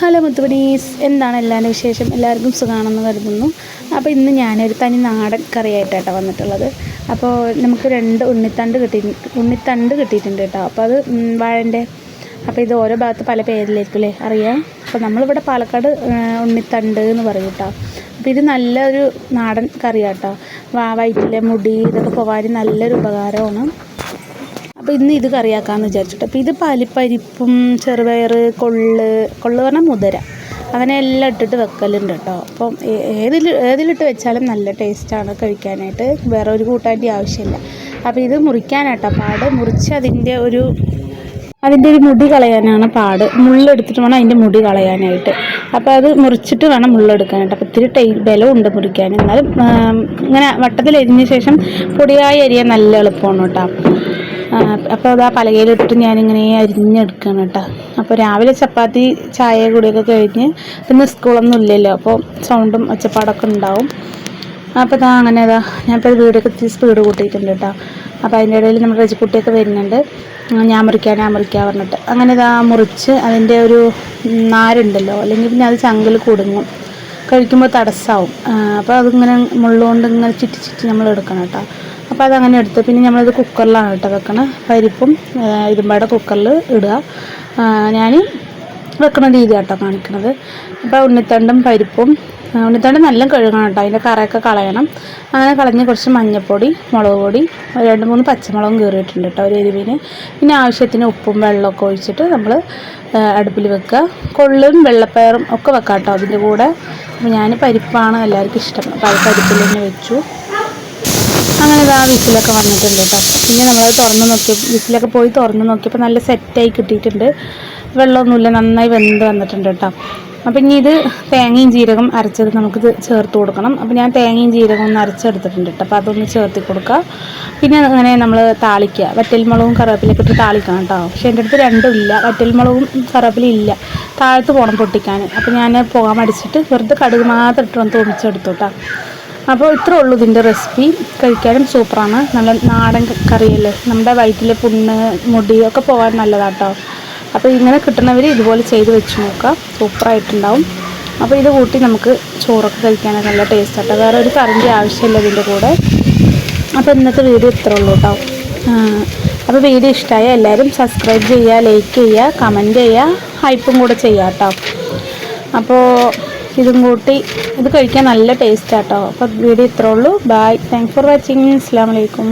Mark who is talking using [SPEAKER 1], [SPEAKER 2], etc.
[SPEAKER 1] Hello മുത്തുപണീസ്, എന്താണ് എല്ലാവരുടെ വിശേഷം? എല്ലാവർക്കും സുഖമാണെന്ന് കരുതുന്നു. അപ്പോൾ ഇന്ന് ഞാനൊരു തനി നാടൻ കറിയായിട്ടാണ് വന്നിട്ടുള്ളത്. അപ്പോൾ നമുക്ക് 2 ഉണ്ണിത്തണ്ട് കിട്ടിയിട്ടുണ്ട് കേട്ടോ. അപ്പോൾ അത് വാഴൻ്റെ. അപ്പോൾ ഇത് ഓരോ ഭാഗത്ത് പല പേരിലായിരിക്കും അല്ലേ അറിയാം. അപ്പോൾ നമ്മളിവിടെ പാലക്കാട് ഉണ്ണിത്തണ്ട് എന്ന് പറയും കേട്ടോ. അപ്പോൾ ഇത് നല്ലൊരു നാടൻ കറിയാട്ടോ. വയറ്റിലെ മുടി ഇതൊക്കെ പോകാൻ നല്ലൊരു ഉപകാരമാണ്. അപ്പോൾ ഇന്ന് ഇത് കറിയാക്കാമെന്ന് വിചാരിച്ചിട്ട്. അപ്പോൾ ഇത് പരിപ്പും ചെറുപയർ, കൊള്ള് പറഞ്ഞാൽ മുതിര, അങ്ങനെ എല്ലാം ഇട്ടിട്ട് വെക്കലുണ്ട് കേട്ടോ. അപ്പം ഏതിലിട്ട് വെച്ചാലും നല്ല ടേസ്റ്റാണ് കഴിക്കാനായിട്ട്. വേറെ ഒരു കൂട്ടാൻ്റെ ആവശ്യമില്ല. അപ്പോൾ ഇത് മുറിക്കാനാട്ടോ പാട്. മുറിച്ച് അതിൻ്റെ ഒരു മുടി കളയാനാണ് പാട്. മുള്ളെടുത്തിട്ട് വേണം അതിൻ്റെ മുടി കളയാനായിട്ട്. അപ്പോൾ അത് മുറിച്ചിട്ട് വേണം മുള്ളെടുക്കാനായിട്ട്. അപ്പോൾ ഇത്തിരി ബലമുണ്ട് മുറിക്കാൻ. എന്നാലും ഇങ്ങനെ വട്ടത്തിൽ എരിഞ്ഞ ശേഷം പൊടിയായി അരിയാൻ നല്ല എളുപ്പമാണ് കേട്ടോ. അപ്പോൾ അത് ആ പലകയിലിട്ടിട്ട് ഞാനിങ്ങനെ അരിഞ്ഞെടുക്കണം കേട്ടോ. അപ്പോൾ രാവിലെ ചപ്പാത്തി ചായ കൂടിയൊക്കെ കഴിഞ്ഞ് പിന്നെ സ്കൂളൊന്നും ഇല്ലല്ലോ, അപ്പോൾ സൗണ്ടും ഒച്ചപ്പാടൊക്കെ ഉണ്ടാവും. അപ്പോൾ ഞാനിപ്പോൾ വീടൊക്കെ ഇത്തിരി സ്പീഡ് കൂട്ടിയിട്ടുണ്ട് കേട്ടോ. അപ്പോൾ അതിൻ്റെ ഇടയിൽ നമ്മുടെ രജിക്കുട്ടിയൊക്കെ വരുന്നുണ്ട്. ഞാൻ മുറിക്കാൻ പറഞ്ഞിട്ട് അങ്ങനെ മുറിച്ച് അതിൻ്റെ ഒരു നാരുണ്ടല്ലോ, അല്ലെങ്കിൽ പിന്നെ അത് ചങ്കിൽ കുടുങ്ങും, കഴിക്കുമ്പോൾ തടസ്സമാവും. അപ്പോൾ അതിങ്ങനെ മുള്ളുകൊണ്ട് ഇങ്ങനെ ചുറ്റി നമ്മൾ എടുക്കണം കേട്ടോ. അപ്പോൾ അതങ്ങനെ എടുത്ത് പിന്നെ നമ്മളത് കുക്കറിലാണ് കേട്ടോ വെക്കണം. പരിപ്പും ഇതുമ്പാടെ കുക്കറിൽ ഇടുക. ഞാൻ വെക്കണ രീതി കേട്ടോ കാണിക്കണത്. അപ്പോൾ ഉണ്ണിത്തണ്ടും പരിപ്പും, ഉണ്ണിത്തണ്ട് നല്ല കഴുകണം കേട്ടോ, അതിൻ്റെ കറയൊക്കെ കളയണം. അങ്ങനെ കളഞ്ഞ് കുറച്ച് മഞ്ഞൾപ്പൊടി, മുളക് പൊടി, 2-3 പച്ചമുളകും കീറിയിട്ടുണ്ട് കേട്ടോ ഒരു എരിവിന്. പിന്നെ ആവശ്യത്തിന് ഉപ്പും വെള്ളമൊക്കെ ഒഴിച്ചിട്ട് നമ്മൾ അടുപ്പിൽ വെക്കുക. കൊള്ളും വെള്ളപ്പയറും ഒക്കെ വെക്കാം കേട്ടോ അതിൻ്റെ കൂടെ. അപ്പോൾ ഞാൻ പരിപ്പാണ് എല്ലാവർക്കും ഇഷ്ടം, അപ്പോൾ അത് പരിപ്പിൽ തന്നെ വെച്ചു. അങ്ങനെ വിസിലൊക്കെ വന്നിട്ടുണ്ട് കേട്ടോ. പിന്നെ നമ്മളത് വിസിലൊക്കെ പോയി തുറന്ന് നോക്കിയപ്പോൾ നല്ല സെറ്റായി കിട്ടിയിട്ടുണ്ട്. വെള്ളമൊന്നുമില്ല, നന്നായി വെന്ത് വന്നിട്ടുണ്ട് കേട്ടോ. അപ്പം ഇനി ഇത് തേങ്ങയും ജീരകം അരച്ചത് നമുക്കിത് ചേർത്ത് കൊടുക്കണം. അപ്പോൾ ഞാൻ തേങ്ങയും ജീരകം ഒന്ന് അരച്ചെടുത്തിട്ടുണ്ട് കേട്ടോ. അപ്പോൾ അതൊന്ന് ചേർത്തി കൊടുക്കുക. പിന്നെ അങ്ങനെ നമ്മൾ താളിക്കുക. വറ്റൽമുളകും കറിവേപ്പിലൊക്കെ ഇട്ട് താളിക്കണം കേട്ടോ. പക്ഷേ എൻ്റെ അടുത്ത് രണ്ടും ഇല്ല, വറ്റൽമുളകും കറിവേപ്പിലയും ഇല്ല. താഴത്ത് പോകണം പൊട്ടിക്കാൻ. അപ്പോൾ ഞാൻ പോകാൻ മടിച്ചിട്ട് വെറുതെ കടുക് മാത്രം ഇട്ട് ഒന്ന് തോന്നിച്ചെടുത്തു കേട്ടോ. അപ്പോൾ ഇത്രേ ഉള്ളൂ ഇതിൻ്റെ റെസിപ്പി. കഴിക്കാനും സൂപ്പറാണ്. നല്ല നാടൻ കറിയല്ലേ, നമ്മുടെ വയറ്റിലെ പുണ്ണ് മുടി ഒക്കെ പോകാൻ നല്ലതാട്ടോ. അപ്പോൾ ഇങ്ങനെ കിട്ടുന്നവർ ഇതുപോലെ ചെയ്ത് വെച്ച് നോക്കുക, സൂപ്പറായിട്ടുണ്ടാവും. അപ്പോൾ ഇത് കൂട്ടി നമുക്ക് ചോറൊക്കെ കഴിക്കാനൊക്കെ നല്ല ടേസ്റ്റ് ആട്ടോ. വേറെ ഒരു കറിൻ്റെ ആവശ്യമില്ല ഇതിൻ്റെ കൂടെ. അപ്പോൾ ഇന്നത്തെ വീഡിയോ ഇത്രേ ഉള്ളൂ കേട്ടോ. അപ്പോൾ വീഡിയോ ഇഷ്ടമായ എല്ലാവരും സബ്സ്ക്രൈബ് ചെയ്യുക, ലൈക്ക് ചെയ്യുക, കമൻറ്റ് ചെയ്യുക, ഹൈപ്പും കൂടെ ചെയ്യുക കേട്ടോ. അപ്പോൾ ഇതും കൂട്ടി ഇത് കഴിക്കാൻ നല്ല ടേസ്റ്റ് ആട്ടോ. അപ്പോൾ വീഡിയോ ഇത്രേ ഉള്ളൂ. Bye, thanks for watching. അസ്സലാമു അലൈക്കും.